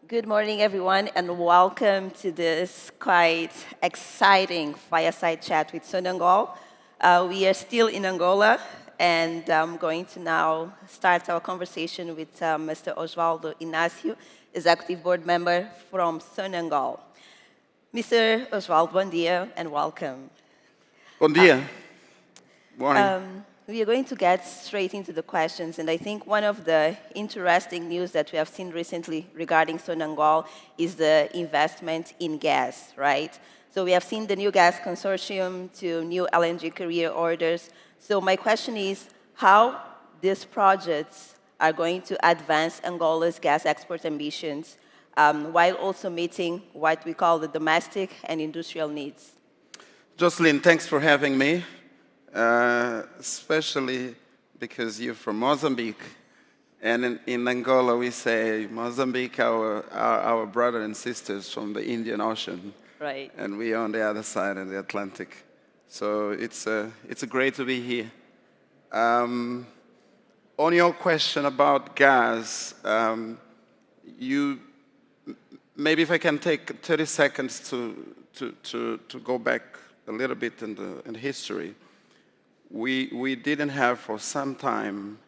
Good morning, everyone, and welcome to this quite exciting fireside chat with Sonangol. We are still in Angola, and I'm going to now start our conversation with Mr. Osvaldo Inácio, Executive Board Member from Sonangol. Mr. Osvaldo, bom dia, and welcome. Bom dia. Morning. We are going to get straight into the questions, and I think one of the interesting news that we have seen recently regarding Sonangol is the investment in gas, right? So we have seen the new gas consortium to new LNG carrier orders. So my question is how these projects are going to advance Angola's gas export ambitions while also meeting what we call the domestic and industrial needs. Jocelyn, thanks for having me. Especially because you're from Mozambique. And in Angola, we say Mozambique, our brothers and sisters from the Indian Ocean. Right. And we are on the other side of the Atlantic. So it's great to be here. On your question about gas, maybe if I can take 30 seconds to go back a little bit in history. We didn't have for some time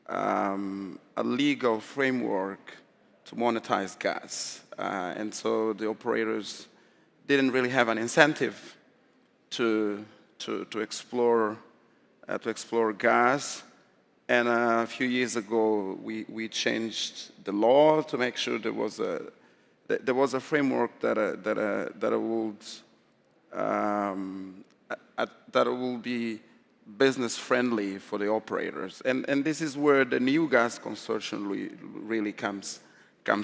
a legal framework to monetize gas. And so the operators didn't really have an incentive to explore gas. And a few years ago, we changed the law to make sure there was a framework that will be business friendly for the operators. And this is where the new gas consortium really comes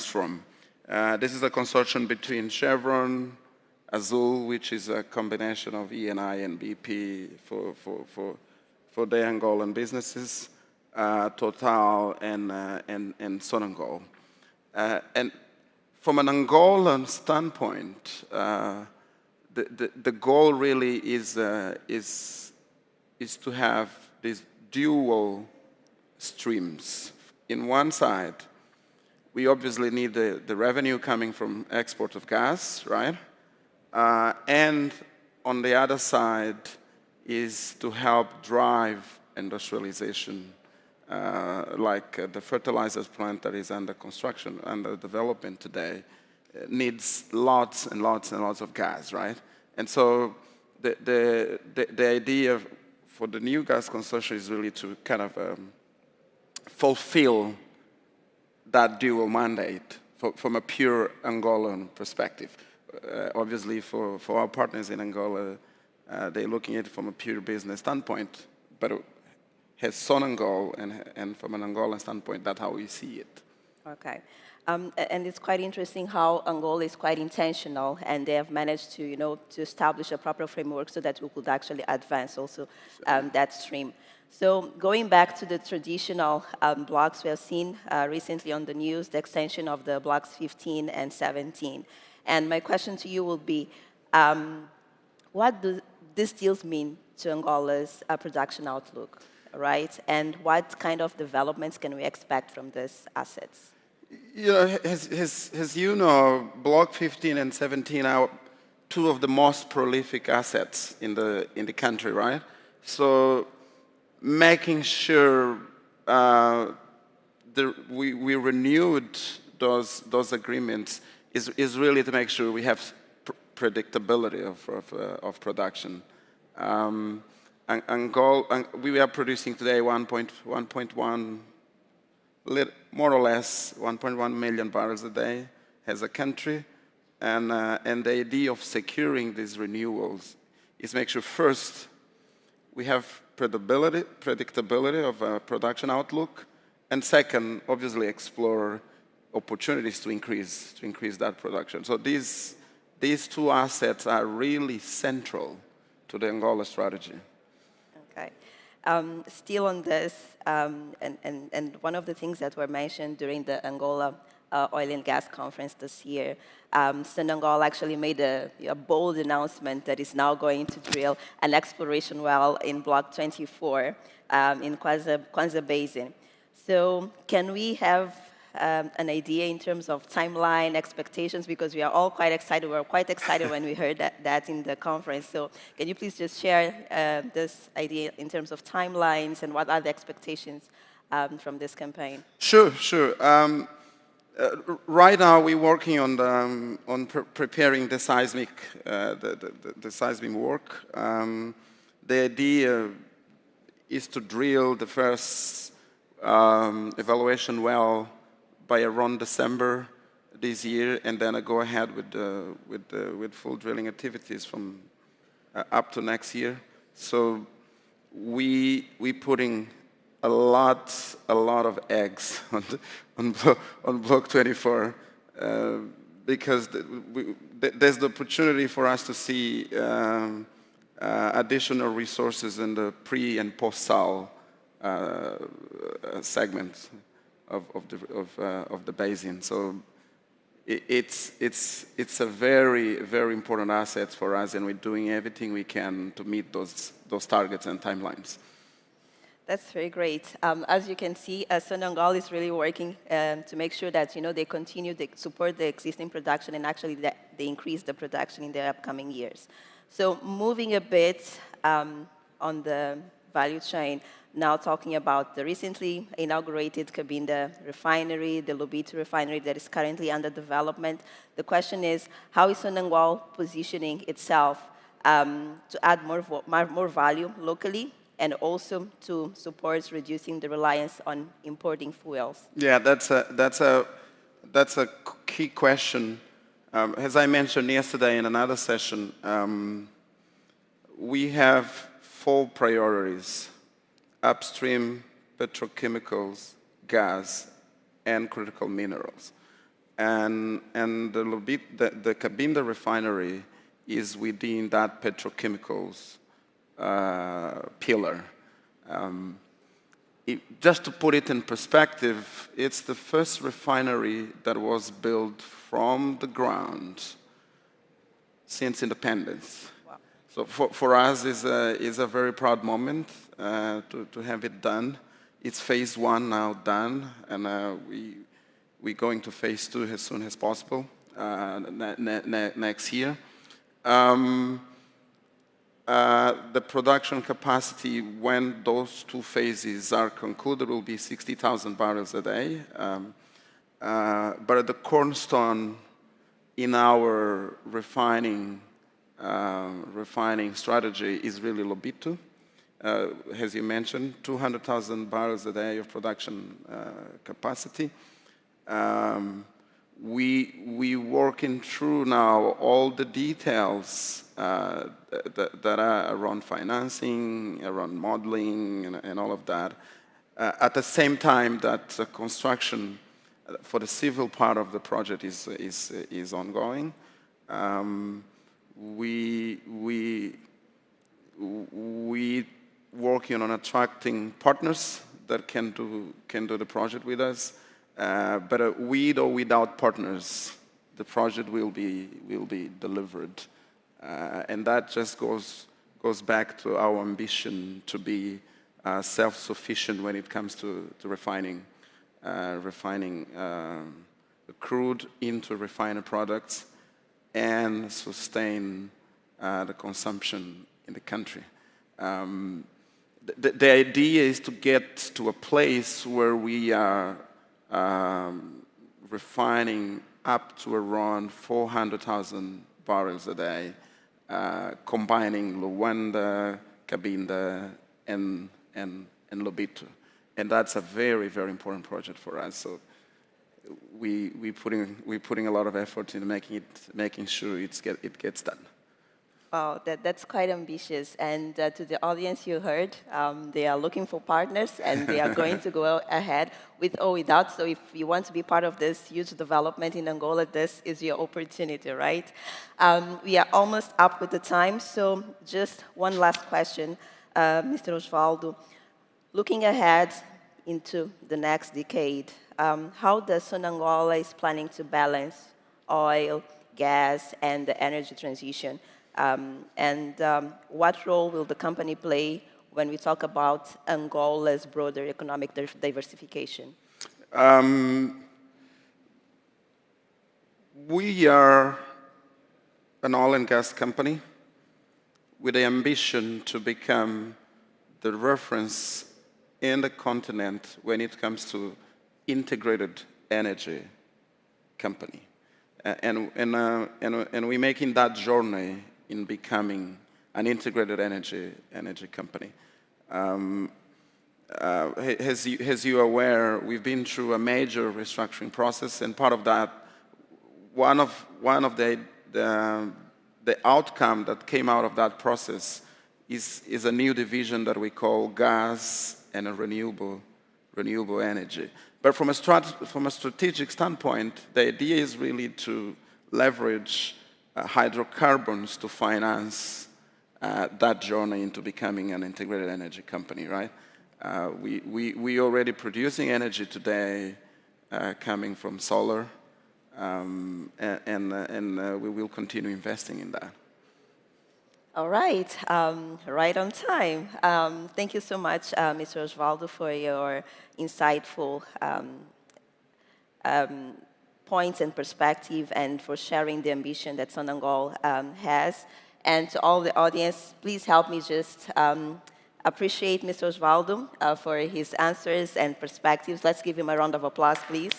from. This is a consortium between Chevron, Azul, which is a combination of Eni and BP for the Angolan businesses, Total and Sonangol. And from an Angolan standpoint, the goal really is to have these dual streams. In one side, we obviously need the revenue coming from export of gas, right? And on the other side is to help drive industrialization, like the fertilizers plant that is under construction, under development today, needs lots and lots and lots of gas, right? And so the idea for the new gas consortium is really to kind of fulfill that dual mandate from a pure Angolan perspective. Obviously, for our partners in Angola, they're looking at it from a pure business standpoint, but it has Sonangol, and from an Angolan standpoint, that's how we see it. Okay. And it's quite interesting how Angola is quite intentional, and they have managed to, to establish a proper framework so that we could actually advance also that stream. So going back to the traditional blocks, we have seen recently on the news the extension of the blocks 15 and 17. And my question to you will be, what do these deals mean to Angola's production outlook, right? And what kind of developments can we expect from these assets? As you know, Block 15 and 17 are two of the most prolific assets in the country, right? So making sure we renewed those agreements is really to make sure we have predictability of production. We are producing today 1.1 more or less 1.1 million barrels a day as a country, and the idea of securing these renewals is make sure first we have predictability of a production outlook, and second, obviously explore opportunities to increase that production. So these two assets are really central to the Angola strategy. Okay. Still on this, and one of the things that were mentioned during the Angola Oil and Gas Conference this year, Sonangol actually made a bold announcement that is now going to drill an exploration well in Block 24 in Kwanza Basin. So can we have an idea in terms of timeline, expectations? Because we are all quite excited. We were quite excited when we heard that in the conference. So can you please just share this idea in terms of timelines and what are the expectations from this campaign? Sure, sure. Right now, we're working on preparing the seismic, the seismic work. The idea is to drill the first evaluation well by around December this year, and then I go ahead with full drilling activities from up to next year. So we putting a lot of eggs on Block 24 because there's the opportunity for us to see additional resources in the pre and post-sal segments of the basin. So it's a very important asset for us, and we're doing everything we can to meet those targets and timelines. That's very great. As you can see, Sonangol is really working to make sure that they continue to support the existing production and actually they increase the production in the upcoming years. So moving a bit on the value chain, now talking about the recently inaugurated Cabinda refinery, the Lobito refinery that is currently under development. The question is, how is Sonangol positioning itself to add more value locally and also to support reducing the reliance on importing fuels? Yeah, that's a key question. As I mentioned yesterday in another session, we have 4 priorities: upstream, petrochemicals, gas, and critical minerals. And the Cabinda refinery is within that petrochemicals pillar. Just to put it in perspective, it's the first refinery that was built from the ground since independence. Wow. So for us, is a very proud moment to have it done. It's phase 1 now done, and we're going to phase 2 as soon as possible next year. The production capacity, when those 2 phases are concluded, will be 60,000 barrels a day. But the cornerstone in our refining strategy is really Lobito. As you mentioned, 200,000 barrels a day of production capacity. We working through now all the details that are around financing, around modeling, and all of that. At the same time that the construction for the civil part of the project is ongoing. We working on attracting partners that can do the project with us. But with or without partners, the project will be delivered, and that just goes back to our ambition to be self-sufficient when it comes to refining crude into refined products and sustain the consumption in the country. The idea is to get to a place where we are refining up to around 400,000 barrels a day, combining Luanda, Cabinda, and Lobito. And that's a very important project for us. So we're putting a lot of effort in making sure it gets done. Wow, that's quite ambitious. And to the audience you heard, they are looking for partners, and they are going to go ahead with or without. So if you want to be part of this huge development in Angola, this is your opportunity, right? We are almost up with the time, so just one last question, Mr. Osvaldo. Looking ahead into the next decade, how does Sonangol is planning to balance oil, gas, and the energy transition? What role will the company play when we talk about Angola's broader economic diversification? We are an oil and gas company with the ambition to become the reference in the continent when it comes to integrated energy company. And we're making that journey in becoming an integrated energy company. As you are aware, we've been through a major restructuring process, and part of that, one of the outcome that came out of that process is a new division that we call gas and renewable energy. But from a strategic standpoint, the idea is really to leverage hydrocarbons to finance that journey into becoming an integrated energy company, right? We already producing energy today coming from solar, and we will continue investing in that. All right, right on time. Thank you so much, Mr. Osvaldo, for your insightful points and perspective, and for sharing the ambition that Sonangol has. And to all the audience, please help me just appreciate Mr. Osvaldo for his answers and perspectives. Let's give him a round of applause, please.